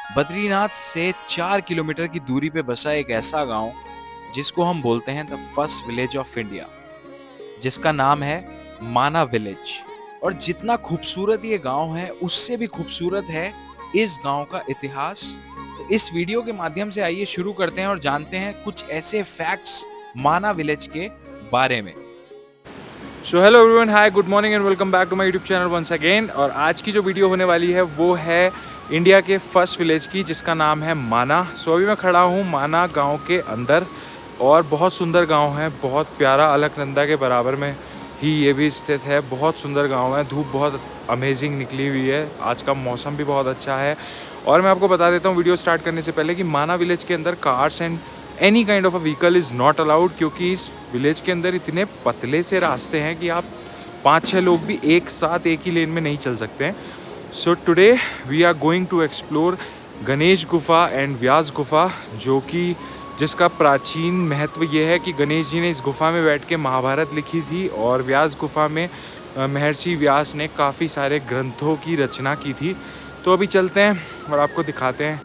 बद्रीनाथ से 4 किलोमीटर की दूरी पे बसा एक ऐसा गांव जिसको हम बोलते हैं the first village of India, जिसका नाम है माना विलेज। और जितना खूबसूरत ये गांव है उससे भी खूबसूरत है इस गांव का इतिहास। तो इस वीडियो के माध्यम से आइए शुरू करते हैं और जानते हैं कुछ ऐसे फैक्ट्स माना विलेज के बारे में। So hello everyone, hi, good morning and welcome back to my YouTube channel once again. और आज की जो वीडियो होने वाली है वो है इंडिया के फर्स्ट विलेज की, जिसका नाम है माना। सो अभी मैं खड़ा हूँ माना गांव के अंदर और बहुत सुंदर गांव है, बहुत प्यारा, अलकनंदा के बराबर में ही ये भी स्थित है। बहुत सुंदर गांव है, धूप बहुत अमेजिंग निकली हुई है, आज का मौसम भी बहुत अच्छा है। और मैं आपको बता देता हूँ वीडियो स्टार्ट करने से पहले कि माना विलेज के अंदर cars and any kind of a vehicle is not allowed, क्योंकि इस विलेज के अंदर इतने पतले से रास्ते हैं कि आप 5-6 लोग भी एक साथ एक ही लेन में नहीं चल सकते हैं। So today we are going to explore Ganesh Gufa and व्यास गुफा, जो कि जिसका प्राचीन महत्व ये है कि गणेश जी ने इस गुफा में बैठ के महाभारत लिखी थी और व्यास गुफा में महर्षि व्यास ने काफ़ी सारे ग्रंथों की रचना की थी। तो अभी चलते हैं और आपको दिखाते हैं।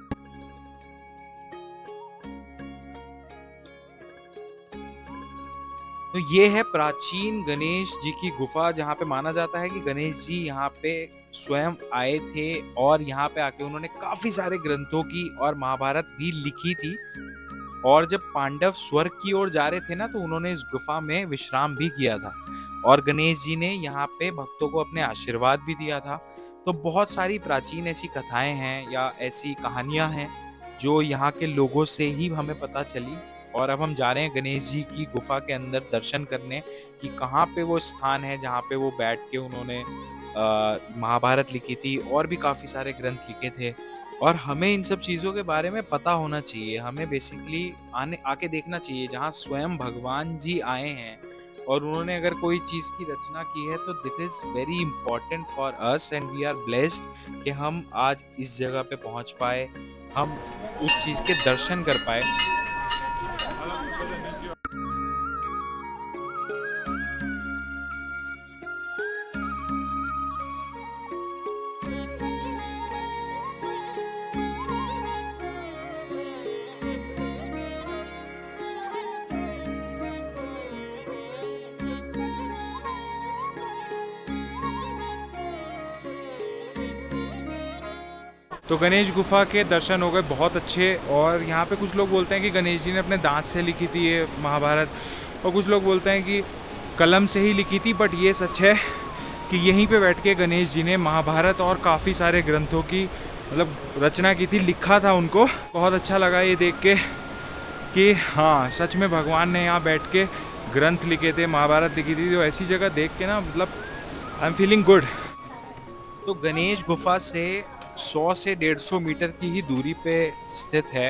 तो ये है प्राचीन गणेश जी की गुफा, जहाँ पे माना जाता है कि गणेश जी यहाँ पे स्वयं आए थे और यहाँ पे आके उन्होंने काफी सारे ग्रंथों की और महाभारत भी लिखी थी। और जब पांडव स्वर्ग की ओर जा रहे थे ना, तो उन्होंने इस गुफा में विश्राम भी किया था और गणेश जी ने यहाँ पे भक्तों को अपने आशीर्वाद भी दिया था। तो बहुत सारी प्राचीन ऐसी कथाएं हैं या ऐसी कहानियां हैं जो यहाँ के लोगों से ही हमें पता चली। और अब हम जा रहे हैं गणेश जी की गुफा के अंदर दर्शन करने कि कहाँ पे वो स्थान है जहाँ पे वो बैठ के उन्होंने महाभारत लिखी थी और भी काफी सारे ग्रंथ लिखे थे। और हमें इन सब चीज़ों के बारे में पता होना चाहिए, हमें बेसिकली आने आके देखना चाहिए जहाँ स्वयं भगवान जी आए हैं और उन्होंने अगर कोई चीज़ की रचना की है तो that is very important for us and we are blessed कि हम आज इस जगह पे पहुंच पाए, हम उस चीज़ के दर्शन कर पाए। तो गणेश गुफा के दर्शन हो गए बहुत अच्छे। और यहाँ पे कुछ लोग बोलते हैं कि गणेश जी ने अपने दांत से लिखी थी ये महाभारत, और कुछ लोग बोलते हैं कि कलम से ही लिखी थी। बट ये सच है कि यहीं पे बैठ के गणेश जी ने महाभारत और काफ़ी सारे ग्रंथों की मतलब रचना की थी, लिखा था उनको। बहुत अच्छा लगा ये देख के कि हाँ, सच में भगवान ने यहाँ बैठ के ग्रंथ लिखे थे, महाभारत लिखी थी। तो ऐसी जगह देख के ना, मतलब आई एम फीलिंग गुड। तो गणेश गुफा से 100 से 150 मीटर की ही दूरी पे स्थित है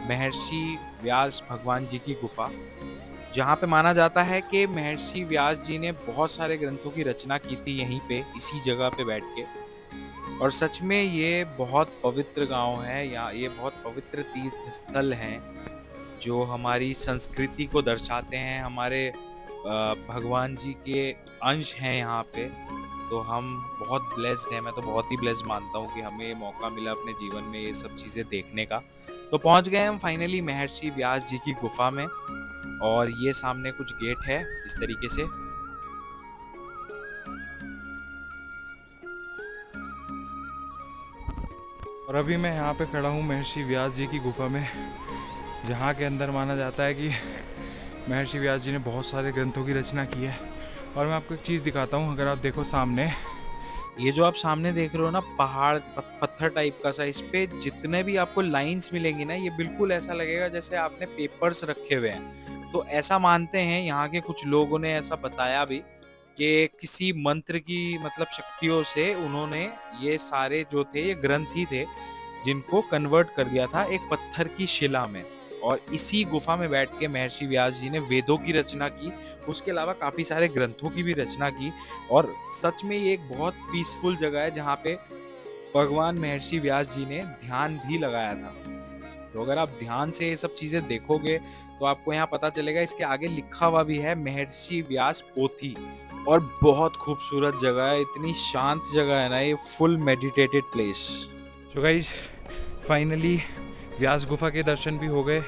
महर्षि व्यास भगवान जी की गुफा, जहाँ पे माना जाता है कि महर्षि व्यास जी ने बहुत सारे ग्रंथों की रचना की थी यहीं पे इसी जगह पे बैठ के। और सच में ये बहुत पवित्र गांव है, या ये बहुत पवित्र तीर्थ स्थल हैं जो हमारी संस्कृति को दर्शाते हैं, हमारे भगवान जी के अंश हैं यहाँ पे। तो हम बहुत ब्लेस्ड हैं, मैं तो बहुत ही ब्लेस्ड मानता हूँ कि हमें ये मौका मिला अपने जीवन में ये सब चीज़ें देखने का। तो पहुँच गए हम फाइनली महर्षि व्यास जी की गुफा में और ये सामने कुछ गेट है इस तरीके से। और अभी मैं यहाँ पे खड़ा हूँ महर्षि व्यास जी की गुफा में, जहाँ के अंदर माना जाता है कि महर्षि व्यास जी ने बहुत सारे ग्रंथों की रचना की है। और मैं आपको एक चीज़ दिखाता हूँ, अगर आप देखो सामने, ये जो आप सामने देख रहे हो ना पहाड़ पत्थर टाइप का सा, इस पे जितने भी आपको लाइंस मिलेंगी ना, ये बिल्कुल ऐसा लगेगा जैसे आपने पेपर्स रखे हुए हैं। तो ऐसा मानते हैं यहाँ के कुछ लोगों ने, ऐसा बताया भी कि किसी मंत्र की मतलब शक्तियों से उन्होंने ये सारे जो थे ये ग्रंथ ही थे जिनको कन्वर्ट कर दिया था एक पत्थर की शिला में। और इसी गुफा में बैठ के महर्षि व्यास जी ने वेदों की रचना की, उसके अलावा काफी सारे ग्रंथों की भी रचना की। और सच में ये एक बहुत पीसफुल जगह है जहाँ पे भगवान महर्षि व्यास जी ने ध्यान भी लगाया था। तो अगर आप ध्यान से ये सब चीजें देखोगे तो आपको यहाँ पता चलेगा, इसके आगे लिखा हुआ भी है महर्षि व्यास पोथी। और बहुत खूबसूरत जगह है, इतनी शांत जगह है ना ये, full meditated place. So guys finally Vyas गुफा के दर्शन भी हो गए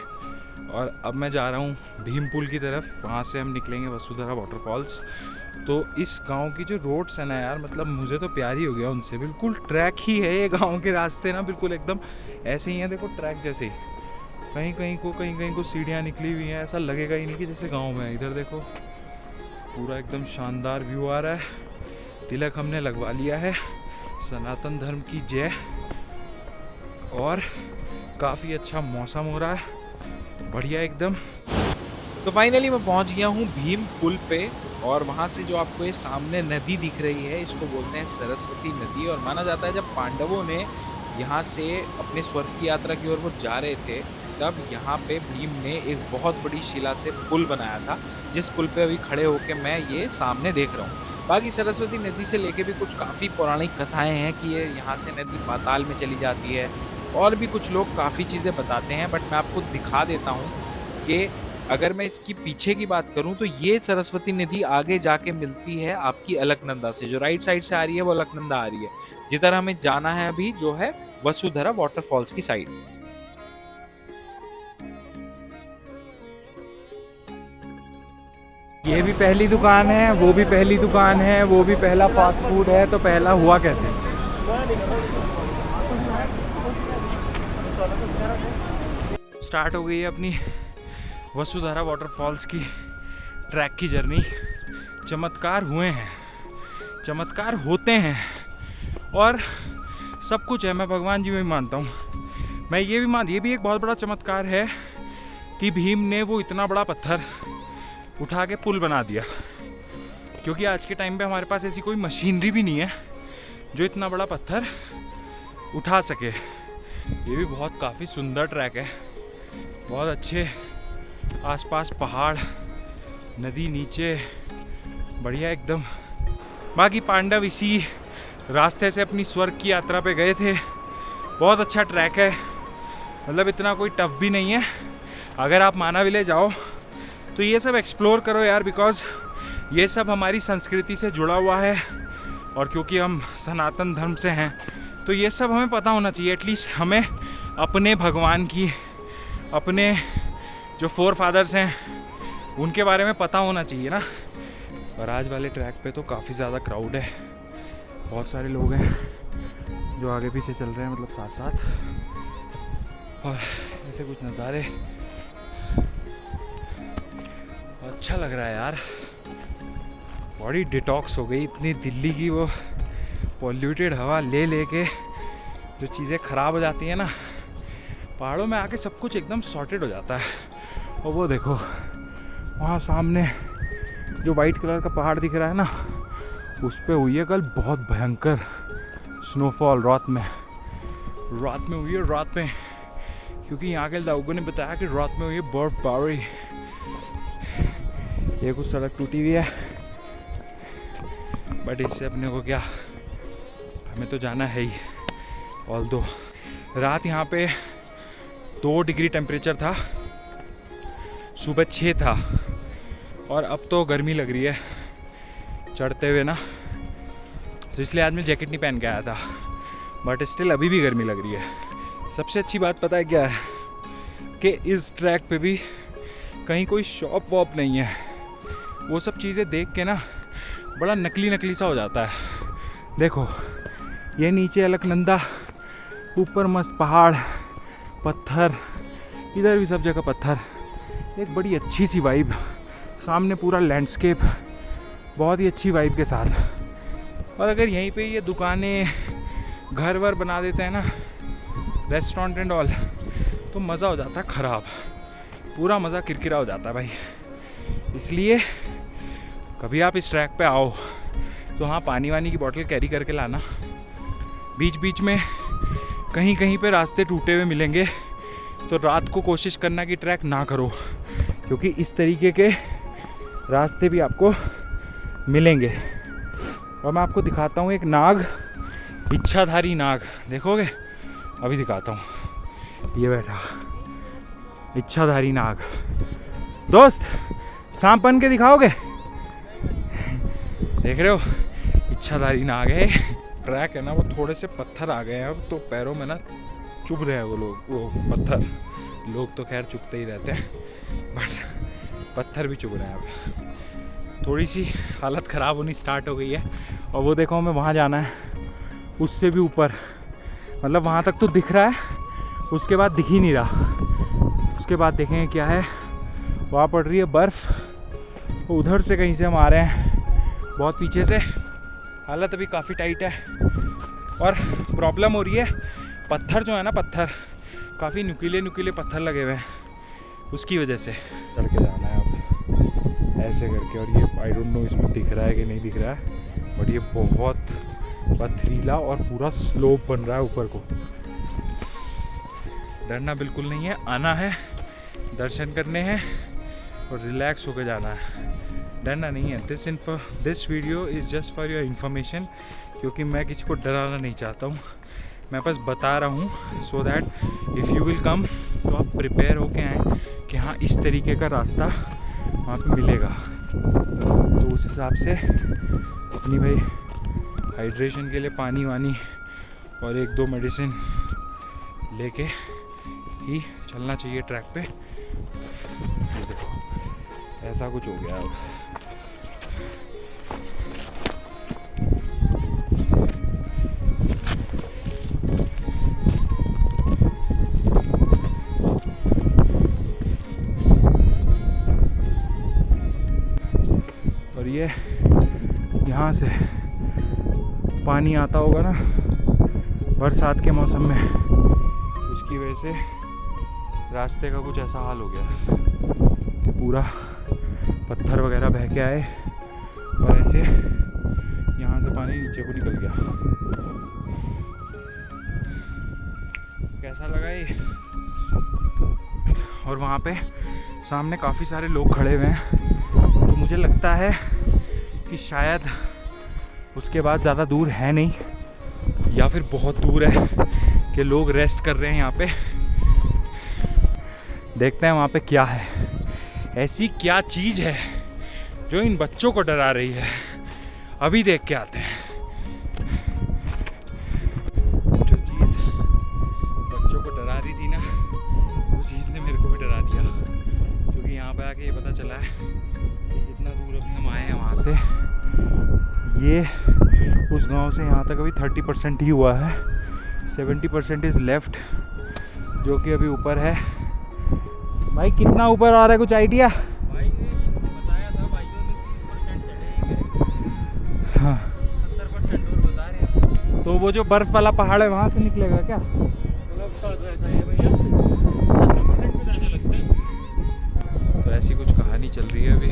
और अब मैं जा रहा हूँ भीम पुल की तरफ। वहाँ से हम निकलेंगे वसुधरा वाटरफॉल्स। तो इस गांव की जो रोड्स है ना यार, मतलब मुझे तो प्यार ही हो गया उनसे। बिल्कुल ट्रैक ही है ये गांव के रास्ते ना, बिल्कुल एकदम ऐसे ही हैं, देखो ट्रैक जैसे ही। कहीं कहीं को सीढ़ियाँ निकली हुई हैं, ऐसा लगेगा ही नहीं कि जैसे गांव में है। इधर देखो पूरा एकदम शानदार व्यू आ रहा है। तिलक हमने लगवा लिया है, सनातन धर्म की जय। और काफ़ी अच्छा मौसम हो रहा है, बढ़िया एकदम। तो फाइनली मैं पहुंच गया हूं भीम पुल पे, और वहां से जो आपको ये सामने नदी दिख रही है, इसको बोलते हैं सरस्वती नदी। और माना जाता है जब पांडवों ने यहाँ से अपने स्वर्ग की यात्रा की ओर वो जा रहे थे, तब यहाँ पे भीम ने एक बहुत बड़ी शिला से पुल बनाया था, जिस पुल पे अभी खड़े होके मैं ये सामने देख रहा हूँ। बाकी सरस्वती नदी से लेके भी कुछ काफ़ी पौराणिक कथाएं हैं कि ये यहाँ से नदी पाताल में चली जाती है, और भी कुछ लोग काफ़ी चीज़ें बताते हैं। बट मैं आपको दिखा देता हूँ कि अगर मैं इसकी पीछे की बात करूं तो ये सरस्वती नदी आगे जाके मिलती है आपकी अलकनंदा से। जो राइट साइड से आ रही है वो अलकनंदा आ रही है, जिधर हमें जाना है अभी जो है वसुधरा वाटरफॉल्स की साइड। ये भी पहली दुकान है, वो भी पहली दुकान है, वो भी पहला फास्ट फूड है। तो पहला हुआ कैसे? स्टार्ट हो गई है अपनी वसुधरा वाटरफॉल्स की ट्रैक की जर्नी। चमत्कार हुए हैं, चमत्कार होते हैं, और सब कुछ है। मैं भगवान जी में भी मानता हूँ। मैं ये भी एक बहुत बड़ा चमत्कार है कि भीम ने वो इतना बड़ा पत्थर उठा के पुल बना दिया, क्योंकि आज के टाइम पे हमारे पास ऐसी कोई मशीनरी भी नहीं है जो इतना बड़ा पत्थर उठा सके। ये भी बहुत काफ़ी सुंदर ट्रैक है, बहुत अच्छे आसपास पहाड़, नदी नीचे, बढ़िया एकदम। बाकी पांडव इसी रास्ते से अपनी स्वर्ग की यात्रा पे गए थे। बहुत अच्छा ट्रैक है, मतलब इतना कोई टफ भी नहीं है। अगर आप माना विलेज जाओ तो ये सब एक्सप्लोर करो यार, बिकॉज ये सब हमारी संस्कृति से जुड़ा हुआ है। और क्योंकि हम सनातन धर्म से हैं तो ये सब हमें पता होना चाहिए। एटलीस्ट हमें अपने भगवान की, अपने जो फोर फादर्स हैं उनके बारे में पता होना चाहिए ना। और आज वाले ट्रैक पे तो काफ़ी ज़्यादा क्राउड है, बहुत सारे लोग हैं जो आगे पीछे चल रहे हैं, मतलब साथ साथ। और ऐसे कुछ नज़ारे अच्छा लग रहा है यार। बॉडी डिटॉक्स हो गई, इतनी दिल्ली की वो पॉल्यूटेड हवा ले लेके जो चीज़ें ख़राब हो जाती हैं ना, पहाड़ों में आके सब कुछ एकदम सॉर्टेड हो जाता है। और वो देखो वहाँ सामने जो वाइट कलर का पहाड़ दिख रहा है ना, उस पे हुई है कल बहुत भयंकर स्नोफॉल। रात में हुई है, रात में, क्योंकि यहाँ के लोगों ने बताया कि रात में हुई है बर्फबारी। ये कुछ सड़क टूटी हुई है, बट इससे अपने को क्या, हमें तो जाना है ही। ऑल्दो रात यहाँ पे 2 डिग्री टेम्परेचर था, सुबह 6 था, और अब तो गर्मी लग रही है चढ़ते हुए ना, तो इसलिए आज मैं जैकेट नहीं पहन के आया था, बट स्टिल अभी भी गर्मी लग रही है। सबसे अच्छी बात पता है क्या है, कि इस ट्रैक पे भी कहीं कोई शॉप वॉप नहीं है। वो सब चीज़ें देख के ना बड़ा नकली सा हो जाता है। देखो ये नीचे अलकनंदा, ऊपर मस्त पहाड़, पत्थर, इधर भी सब जगह पत्थर, एक बड़ी अच्छी सी वाइब, सामने पूरा लैंडस्केप, बहुत ही अच्छी वाइब के साथ। और अगर यहीं पे ये दुकानें, घर वर बना देते हैं ना, रेस्टोरेंट एंड ऑल, तो मज़ा हो जाता है ख़राब, पूरा मज़ा किरकिरा हो जाता है भाई। इसलिए कभी आप इस ट्रैक पे आओ तो हाँ, पानी वानी की बोतल कैरी करके लाना। बीच बीच में कहीं कहीं पे रास्ते टूटे हुए मिलेंगे, तो रात को कोशिश करना कि ट्रैक ना करो, क्योंकि इस तरीके के रास्ते भी आपको मिलेंगे। और मैं आपको दिखाता हूँ एक नाग, इच्छाधारी नाग, देखोगे? अभी दिखाता हूँ, ये बैठा इच्छाधारी नाग। दोस्त सांप बन के दिखाओगे? देख रहे हो, इच्छाधारी नाग है। ट्रैक है ना, वो थोड़े से पत्थर आ गए हैं अब, तो पैरों में ना चुभ रहे हैं वो लोग, वो पत्थर। लोग तो खैर चुभते ही रहते हैं, बट पत्थर भी चुभ रहे हैं। अब थोड़ी सी हालत ख़राब होनी स्टार्ट हो गई है। और वो देखो हमें वहाँ जाना है, उससे भी ऊपर, मतलब वहाँ तक तो दिख रहा है, उसके बाद दिख ही नहीं रहा। उसके बाद देखेंगे क्या है। वहाँ पड़ रही है बर्फ़, उधर से कहीं से हम आ रहे हैं, बहुत पीछे से। हालत अभी काफ़ी टाइट है और प्रॉब्लम हो रही है, पत्थर जो है ना, पत्थर काफ़ी नुकीले पत्थर लगे हुए हैं, उसकी वजह से चढ़ के जाना है अब ऐसे करके। और ये आई डोंट नो इसमें दिख रहा है कि नहीं दिख रहा है, बट ये बहुत पथरीला और पूरा स्लोप बन रहा है ऊपर को। डरना बिल्कुल नहीं है, आना है, दर्शन करने हैं और रिलैक्स होकर जाना है, डरना नहीं है। This video is just for your information, क्योंकि मैं किसी को डराना नहीं चाहता हूँ, मैं बस बता रहा हूँ so that if you will come तो आप प्रिपेयर होके आएँ कि हाँ इस तरीके का रास्ता वहाँ पे मिलेगा। तो उस हिसाब से अपनी भाई हाइड्रेशन के लिए पानी वानी और 1-2 मेडिसिन लेके ही चलना चाहिए ट्रैक पे। ये देखो ऐसा कुछ हो गया अब। और ये यहाँ से पानी आता होगा ना बरसात के मौसम में, उसकी वजह से रास्ते का कुछ ऐसा हाल हो गया, पूरा पत्थर वगैरह बह के आए और ऐसे यहाँ से पानी नीचे को निकल गया। कैसा लगा ये? और वहाँ पे सामने काफ़ी सारे लोग खड़े हुए हैं, तो मुझे लगता है कि शायद उसके बाद ज़्यादा दूर है नहीं, या फिर बहुत दूर है कि लोग रेस्ट कर रहे हैं यहाँ पे। देखते हैं वहाँ पे क्या है, ऐसी क्या चीज़ है जो इन बच्चों को डरा रही है। अभी देख के आते हैं। जो चीज़ बच्चों को डरा रही थी ना, वो चीज़ ने मेरे को भी डरा दिया, क्योंकि यहाँ पे आके ये पता चला है कि जितना दूर अभी हम आए हैं वहाँ से, ये उस गांव से यहाँ तक अभी 30% ही हुआ है, 70% इज़ लेफ्ट, जो कि अभी ऊपर है। भाई कितना ऊपर आ रहा है, कुछ आइडिया? भाई ने बताया था भाइयों ने 30% चढ़ेंगे। हाँ 70% और बता रहे हैं। तो वो जो बर्फ़ वाला पहाड़ है वहाँ से निकलेगा क्या? मतलब तो ऐसा ही है भैया, 70% भी ऐसा लगता है। तो ऐसी कुछ कहानी चल रही है। अभी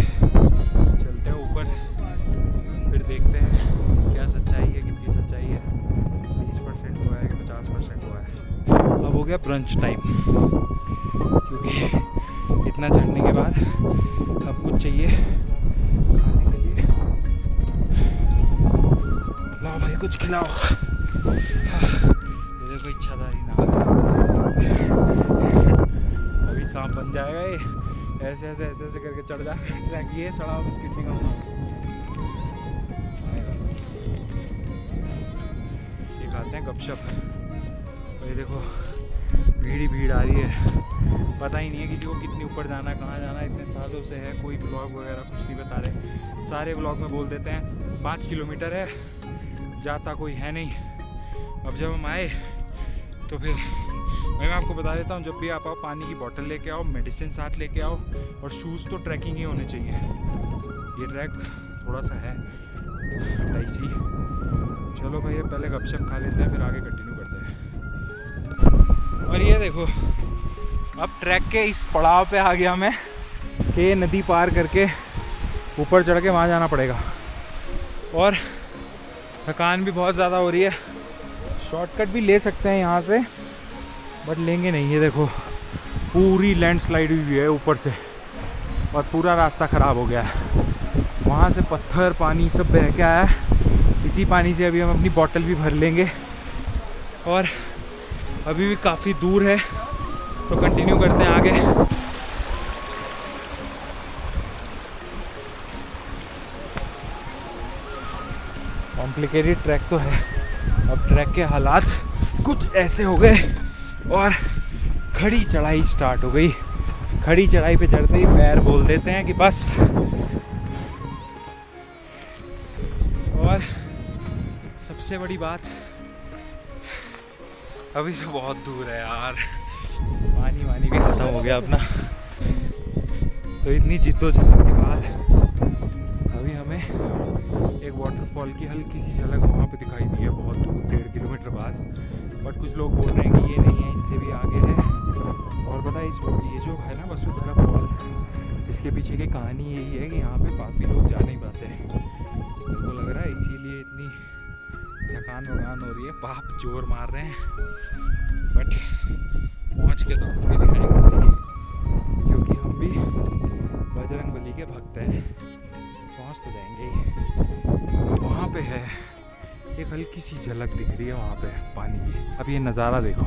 चलते हैं ऊपर, फिर देखते हैं क्या सच्चाई है, कितनी सच्चाई है, 20% हुआ है कि 50% हुआ है। अब हो गया ब्रंच टाइम, क्योंकि इतना चढ़ने के बाद अब कुछ चाहिए खाने के लिए। लाओ भाई कुछ खिलाओ। ये देखो इच्छाधारी नाग, अभी सांप बन जाएगा ये, ऐसे ऐसे ऐसे ऐसे करके चढ़ जाएगा। ये सड़ा बिस्किट भी खाऊंगा। ये खाते हैं गपशप। ये देखो भीड़ ही भीड़ आ रही है, पता ही नहीं है किसी को कितनी ऊपर जाना, कहाँ जाना। इतने सालों से है, कोई ब्लॉग वगैरह कुछ नहीं बता रहे, सारे ब्लॉग में बोल देते हैं 5 किलोमीटर है, जाता कोई है नहीं। अब जब हम आए तो फिर मैं आपको बता देता हूँ, जब भी आप आओ पानी की बोतल लेके आओ, मेडिसिन साथ लेके आओ, और शूज़ तो ट्रैकिंग ही होने चाहिए। ये ट्रैक थोड़ा सा है डाइसी। चलो भैया पहले गपशप खा लेते हैं, फिर आगे कंटिन्यू करते हैं। और ये देखो अब ट्रैक के इस पड़ाव पे आ गया मैं कि नदी पार करके ऊपर चढ़ के वहाँ जाना पड़ेगा, और थकान भी बहुत ज़्यादा हो रही है। शॉर्टकट भी ले सकते हैं यहाँ से, बट लेंगे नहीं। ये देखो पूरी लैंडस्लाइड हुई है ऊपर से, और पूरा रास्ता ख़राब हो गया है। वहाँ से पत्थर पानी सब बह के आया है, इसी पानी से अभी हम अपनी बोतल भी भर लेंगे, और अभी भी काफ़ी दूर है, तो कंटिन्यू करते हैं आगे। कॉम्प्लिकेटेड ट्रैक तो है। अब ट्रैक के हालात कुछ ऐसे हो गए और खड़ी चढ़ाई स्टार्ट हो गई। खड़ी चढ़ाई पे चढ़ते ही पैर बोल देते हैं कि बस। और सबसे बड़ी बात, अभी तो बहुत दूर है यार, पानी वानी भी ख़त्म हो गया अपना। तो इतनी जिद्दोजहद के बाद अभी हमें एक वाटरफॉल की हल्की सी झलक वहाँ पे दिखाई दी है, बहुत दूर 1.5 किलोमीटर बाद। बट कुछ लोग बोल रहे हैं कि ये नहीं है, इससे भी आगे है। और पता है ये जो है ना वसुधरा फॉल, इसके पीछे की कहानी यही है कि यहाँ पे पापी लोग जा नहीं पाते हैं। मेरे को लग रहा है इसीलिए इतनी थकान वकान हो रही है, पाप जोर मार रहे हैं। बट पहुँच के तो हम भी दिखाएंगे, क्योंकि हम भी बजरंगबली के भक्त हैं। पहुँच तो जाएंगे ही। वहाँ पे है एक हल्की सी झलक दिख रही है वहाँ पे पानी की। अब ये नज़ारा देखो,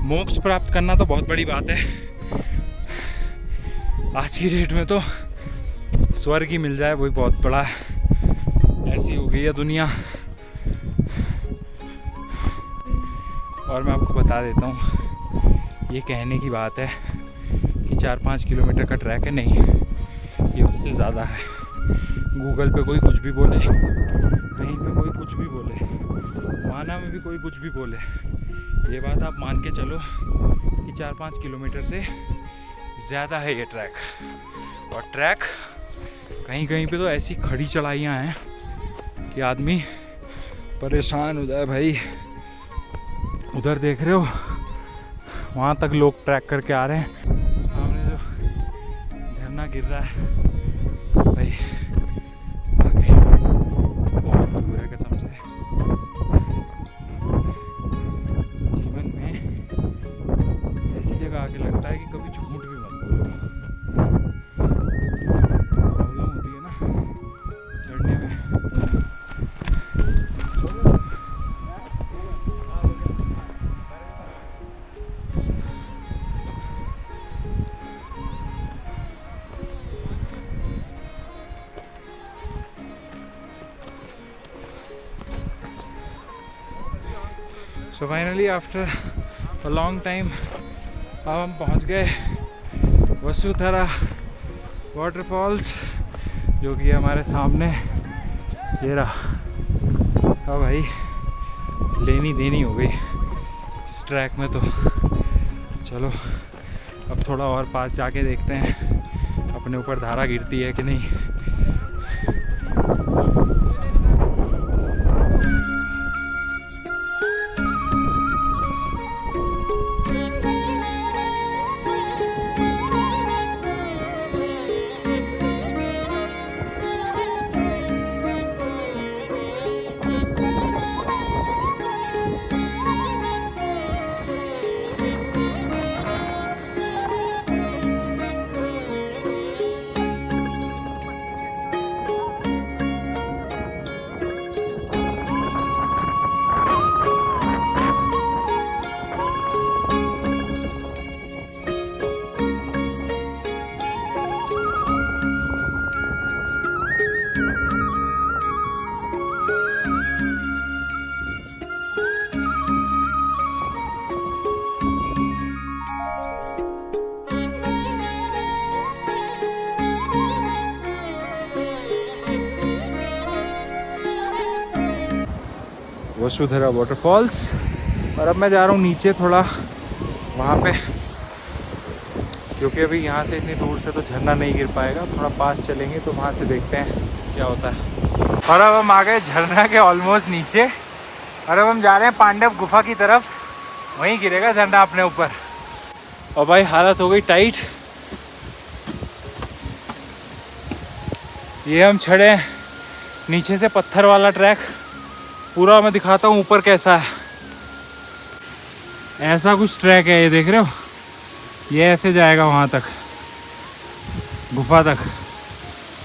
मोक्ष प्राप्त करना तो बहुत बड़ी बात है। आज की डेट में तो स्वर्ग ही मिल जाए वही बहुत बड़ा है। ऐसी हो गई है दुनिया। और मैं आपको बता देता हूँ, ये कहने की बात है कि 4-5 किलोमीटर का ट्रैक है, नहीं, ये उससे ज़्यादा है। गूगल पे कोई कुछ भी बोले, कहीं पे कोई कुछ भी बोले, माना में भी कोई कुछ भी बोले, ये बात आप मान के चलो कि 4-5 किलोमीटर से ज़्यादा है ये ट्रैक। और ट्रैक कहीं कहीं पे तो ऐसी खड़ी चढ़ाइयाँ हैं कि आदमी परेशान हो जाए भाई। उधर देख रहे हो, वहाँ तक लोग ट्रैक करके आ रहे हैं। सामने जो झरना गिर रहा है भाई, बहुत दूर है कसम से। जीवन में ऐसी जगह आके लगता है कि कभी झूठ भी मत बोलो। प्रॉब्लम होती है ना चढ़ने में। So finally after a long time अब हम पहुंच गए वसुधरा वाटरफॉल्स, जो कि हमारे सामने ये रहा। अब भाई लेनी देनी हो गई इस ट्रैक में। तो चलो अब थोड़ा और पास जाके देखते हैं अपने ऊपर धारा गिरती है कि नहीं। वसुधरा वाटरफॉल्स। और अब मैं जा रहा हूँ नीचे थोड़ा वहाँ पे, क्योंकि अभी यहाँ से इतनी दूर से तो झरना नहीं गिर पाएगा। थोड़ा पास चलेंगे तो वहाँ से देखते हैं क्या होता है। और अब हम आ गए झरना के ऑलमोस्ट नीचे, और अब हम जा रहे हैं पांडव गुफा की तरफ, वहीं गिरेगा झरना अपने ऊपर। और भाई हालत हो गई टाइट। ये हम चढ़े नीचे से पत्थर वाला ट्रैक, पूरा मैं दिखाता हूँ ऊपर कैसा है। ऐसा कुछ ट्रैक है, ये देख रहे हो, ये ऐसे जाएगा वहाँ तक, गुफा तक।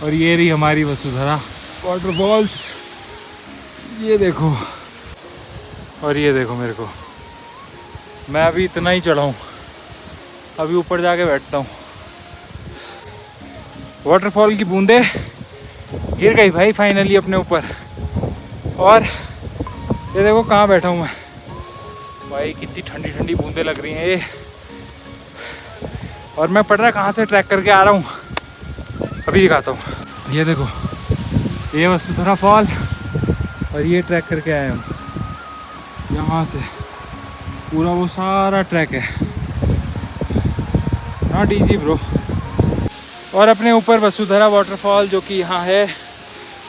और ये रही हमारी वसुधरा वाटरफॉल्स, ये देखो। और ये देखो मेरे को, मैं अभी इतना ही चढ़ा हूँ, अभी ऊपर जाके बैठता हूँ। वाटरफॉल की बूंदे गिर गई भाई फाइनली अपने ऊपर। और ये देखो कहाँ बैठा हूँ मैं भाई, कितनी ठंडी ठंडी बूंदें लग रही हैं ये। और मैं पढ़ रहा कहाँ से ट्रैक करके आ रहा हूँ, अभी दिखाता हूँ। ये देखो, ये वसुधरा फॉल, और ये ट्रैक करके आए हम यहाँ से। पूरा वो सारा ट्रैक है, नॉट इजी ब्रो। और अपने ऊपर वसुधरा वाटरफॉल जो कि यहाँ है,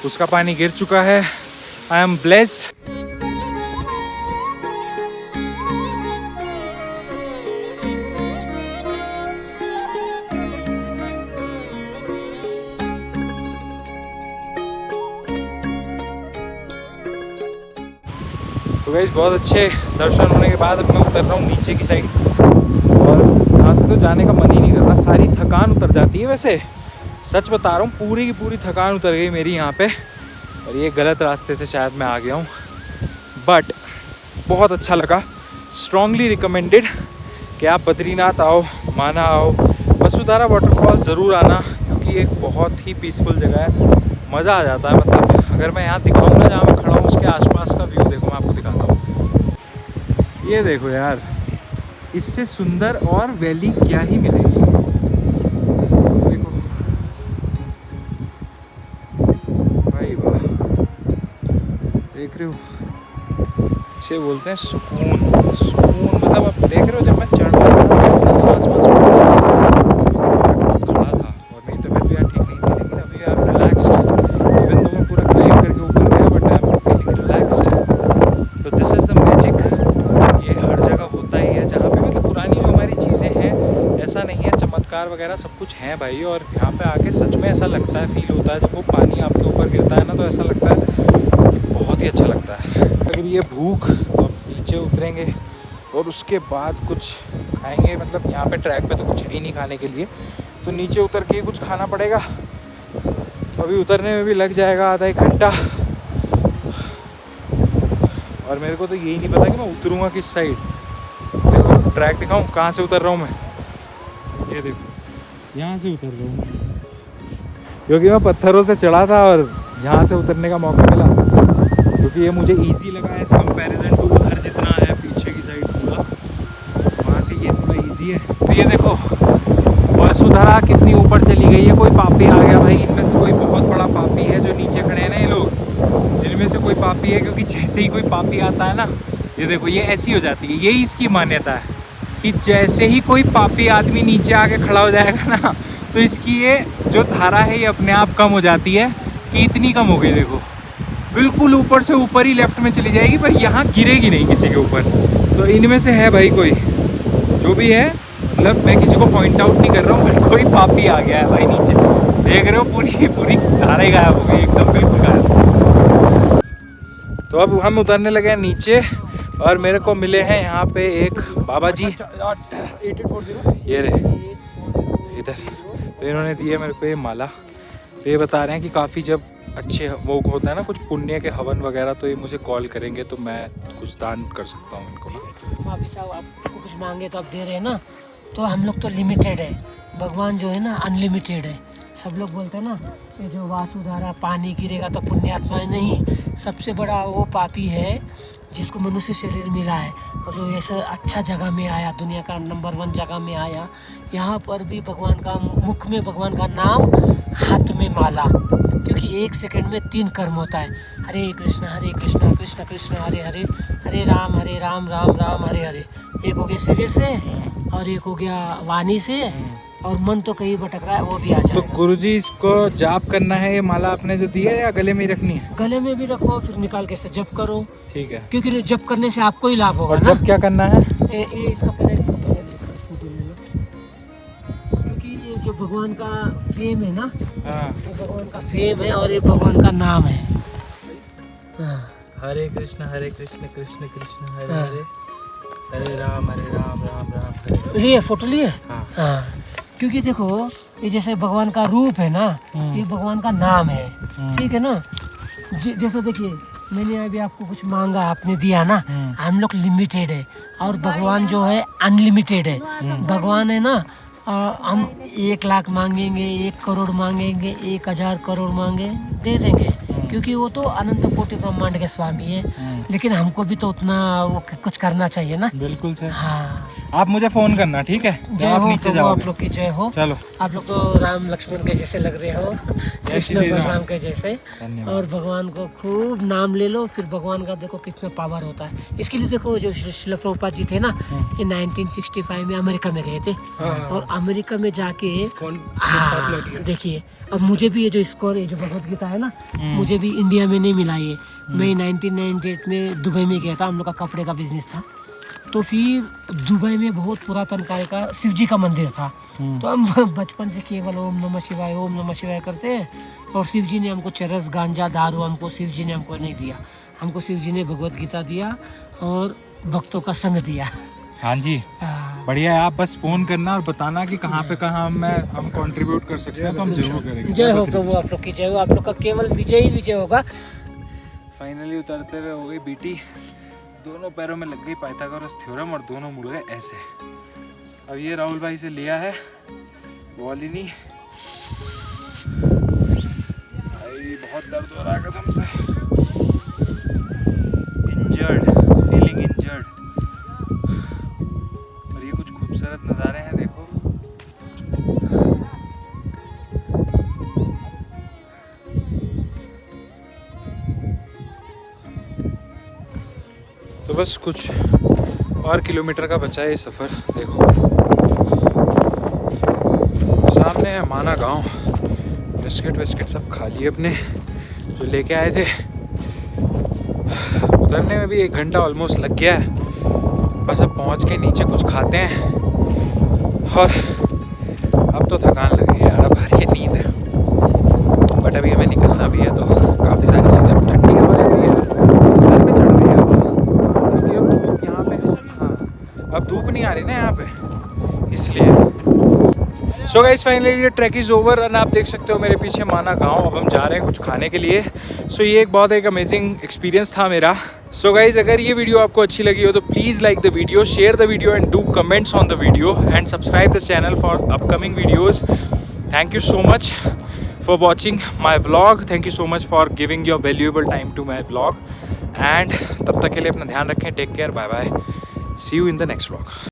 उसका पानी गिर चुका है। I am blessed. तो गाइस बहुत अच्छे दर्शन होने के बाद अब मैं उतर रहा हूँ नीचे की साइड, और यहाँ से तो जाने का मन ही नहीं कर रहा। सारी थकान उतर जाती है, वैसे सच बता रहा हूँ, पूरी की पूरी थकान उतर गई मेरी यहाँ पे। और ये गलत रास्ते से शायद मैं आ गया हूँ, बट बहुत अच्छा लगा। स्ट्रॉन्गली रिकमेंडेड कि आप बद्रीनाथ आओ, माना आओ, वसुधारा वाटरफॉल ज़रूर आना, क्योंकि एक बहुत ही पीसफुल जगह है, मज़ा आ जाता है। मतलब अगर मैं यहाँ दिखाऊँ ना, जहाँ मैं खड़ा हूँ, उसके आसपास का व्यू देखो, मैं आपको दिखाता हूँ। ये देखो यार, इससे सुंदर और वैली क्या ही मिलेगी। देखो भाई वाह, देख रहे हो, इसे बोलते हैं सुकून। सुकून मतलब आप देख रहे हो, जब मैं चढ़ रहा था सांस खड़ा था और मेरी तबीयत भी यार ठीक नहीं थी, लेकिन अभी आप रिलैक्स्ड। इवन दो मैं पूरा क्लाइम करके ऊपर गया, but I am feeling relaxed. तो दिस इज़ द मैजिक। ये हर जगह होता ही है, जहाँ पे मतलब पुरानी जो हमारी चीज़ें हैं, ऐसा नहीं है, चमत्कार वगैरह सब कुछ है भाई। और यहाँ पे आके सच में ऐसा लगता है, फील होता है, जब वो पानी आपके ऊपर गिरता है ना, तो ऐसा लगता है, बहुत ही अच्छा लगता है। अगर ये भूख, तो आप नीचे उतरेंगे और उसके बाद कुछ खाएंगे। मतलब यहाँ पे ट्रैक पे तो कुछ है ही नहीं खाने के लिए, तो नीचे उतर के कुछ खाना पड़ेगा। अभी उतरने में भी लग जाएगा आधा एक घंटा, और मेरे को तो यही नहीं पता कि मैं उतरूँगा किस साइड। देखो ट्रैक दिखाऊँ कहाँ से उतर रहा हूँ मैं। ये देखो, यहाँ से उतर रहा हूँ, क्योंकि मैं पत्थरों से चढ़ा था और यहाँ से उतरने का मौका मिला, क्योंकि ये मुझे इजी लगा एज कंपैरिजन टू उधर जितना है पीछे की साइड पूरा, वहाँ से ये थोड़ा इजी है। तो ये देखो वसुधरा कितनी ऊपर चली गई है। कोई पापी आ गया भाई, इनमें से कोई बहुत बड़ा पापी है जो नीचे खड़े हैं ना ये लोग, इनमें से कोई पापी है, क्योंकि जैसे ही कोई पापी आता है ना, ये देखो ये ऐसी हो जाती है। यही इसकी मान्यता है कि जैसे ही कोई पापी आदमी नीचे आके खड़ा हो जाएगा ना, तो इसकी ये जो धारा है ये अपने आप कम हो जाती है। कि इतनी कम हो गई, देखो बिल्कुल ऊपर से ऊपर ही लेफ्ट में चली जाएगी, पर यहाँ गिरेगी नहीं किसी के ऊपर। तो इनमें से है भाई कोई, जो भी है, मतलब मैं किसी को पॉइंट आउट नहीं कर रहा हूँ, बट कोई पापी आ गया है भाई नीचे। देख रहे हो, पूरी पूरी धारा ही गायब हो गई, एकदम बिल्कुल गायब। तो अब हम उतरने लगे हैं नीचे, और मेरे को मिले हैं यहाँ पे एक बाबा जी, ये रहे इधर। तो इन्होंने दिए मेरे को ये माला। तो ये बता रहे हैं कि काफ़ी जब अच्छे वो होता है ना, कुछ पुण्य के हवन वगैरह, तो ये मुझे कॉल करेंगे, तो मैं कुछ दान कर सकता हूँ इनको ना। भाभी साहब आपको कुछ मांगे तो आप दे रहे हैं ना, तो हम लोग तो लिमिटेड है, भगवान जो है ना अनलिमिटेड है। सब लोग बोलते हैं ना, ये जो वासुधारा पानी गिरेगा तो पुण्यात्माएं, नहीं, सबसे बड़ा वो पापी है जिसको मनुष्य शरीर मिला है, और जो ऐसा अच्छा जगह में आया, दुनिया का नंबर 1 जगह में आया। यहाँ पर भी भगवान का मुख में भगवान का नाम, हाथ में माला, क्योंकि 1 सेकंड में 3 कर्म होता है। हरे कृष्ण कृष्ण कृष्ण हरे हरे, हरे राम राम राम हरे हरे। एक हो गया शरीर से, और एक हो गया वाणी से, और मन तो कहीं भटक रहा है, वो भी आ जाएगा। तो गुरुजी इसको जाप करना है, ये माला आपने जो दी है, या गले में ही रखनी है? गले में भी रखो, फिर निकाल के से जप करो। ठीक है, क्योंकि जप करने से आपको ही लाभ होगा। और ना जब क्या करना है? ये इसका पहले फोटो ले लो, क्योंकि ये जो भगवान का फेम है ना, हाँ, ये भगवान का फेम है, और ये भगवान का नाम है। हाँ। हरे कृष्ण कृष्ण कृष्ण हरे हाँ। हरे, हरे राम राम राम हरे। लिए फोटो लिए? हाँ। हाँ, क्योंकि देखो ये जैसे भगवान का रूप है ना, ये भगवान का नाम है, ठीक है ना। जैसा देखिए, मैंने अभी आपको कुछ मांगा, आपने दिया ना। हम लोग लिमिटेड है, और भगवान जो है अनलिमिटेड है। भगवान है ना, हम 1 लाख मांगेंगे, 1 करोड़ मांगेंगे, 1000 करोड़ मांगे, दे देंगे, क्योंकि वो तो अनंत कोटि ब्रह्मांड के स्वामी है, लेकिन हमको भी तो उतना वो कुछ करना चाहिए ना। बिल्कुल सर। हाँ, आप मुझे फोन करना, ठीक है? जय आप हो नीचे प्रभु, जाओगे। आप लोग की जय हो। चलो। आप लोग तो राम लक्ष्मण के जैसे लग रहे हो, कृष्ण श्री राम। बलराम के जैसे। धन्यवाद। और भगवान को खूब नाम ले लो, फिर भगवान का देखो कितना पावर होता है। इसके लिए देखो जो श्रील प्रभुपाद जी थे ना, ये 1965 में अमेरिका में गए थे, और अमेरिका में जाके देखिए, अब मुझे भी ये जो स्कोर, ये जो भगवत गीता है ना, मुझे भी इंडिया में नहीं मिला ये। मैं 1998 में दुबई में गया था, हम लोग का कपड़े का बिजनेस था। तो फिर दुबई में बहुत पुरातन काल का शिव जी का मंदिर था। तो हम बचपन से केवल ओम नमः शिवाय करते हैं, और शिव जी ने हमको चरस, गांजा, दारू हमको शिव जी ने हमको नहीं दिया। हमको शिव जी ने भगवत गीता दिया और भक्तों का संग दिया। हाँ जी, बढ़िया है। आप बस फोन करना और बताना कि कहाँ पे हम कंट्रीब्यूट कर सकते हैं, तो हम जरूर करेंगे। जय हो प्रभु, आप लोग की जय हो। आप लोग का केवल विजय ही विजय होगा। फाइनली उतरते हुए हो गई बीटी, दोनों पैरों में लग गई पाइथागोरस थ्योरम और दोनों मुड़ गए ऐसे। अब ये राहुल भाई से लिया है वॉलिनी। भाई बहुत दर्द हो रहा है कसम से, इंजर्ड, फीलिंग इंजर्ड। और ये कुछ खूबसूरत नज़ारे हैं, देखो। तो बस कुछ और किलोमीटर का बचा है ये सफ़र। देखो सामने है माना गांव। बिस्किट सब खा लिए अपने जो लेके आए थे। उतरने में भी 1 घंटा ऑलमोस्ट लग गया है। बस अब पहुंच के नीचे कुछ खाते हैं, और अब तो थकान लग रही है यार, अब आ रही है नींद। बट अभी हमें निकलना भी है, तो काफ़ी सारी चीज़ें ठंडी हवा लग रही है, सर पे चढ़ रही है हवा, क्योंकि अब धूप यहाँ पे, हाँ अब धूप नहीं आ रही ना यहाँ पे, इसलिए। सो गाइस फाइनली ये ट्रैक इज़ ओवर, और आप देख सकते हो मेरे पीछे माना गांव। अब हम जा रहे हैं कुछ खाने के लिए। सो ये एक अमेजिंग एक्सपीरियंस था मेरा। सो गाइस अगर ये वीडियो आपको अच्छी लगी हो तो please like the video, share the video and do comments on the video and subscribe the channel for upcoming videos. Thank you so much for watching my vlog. Thank you so much for giving your valuable time to my vlog. And तब तक के लिए अपना ध्यान रखें. Take care. Bye bye. See you in the next vlog.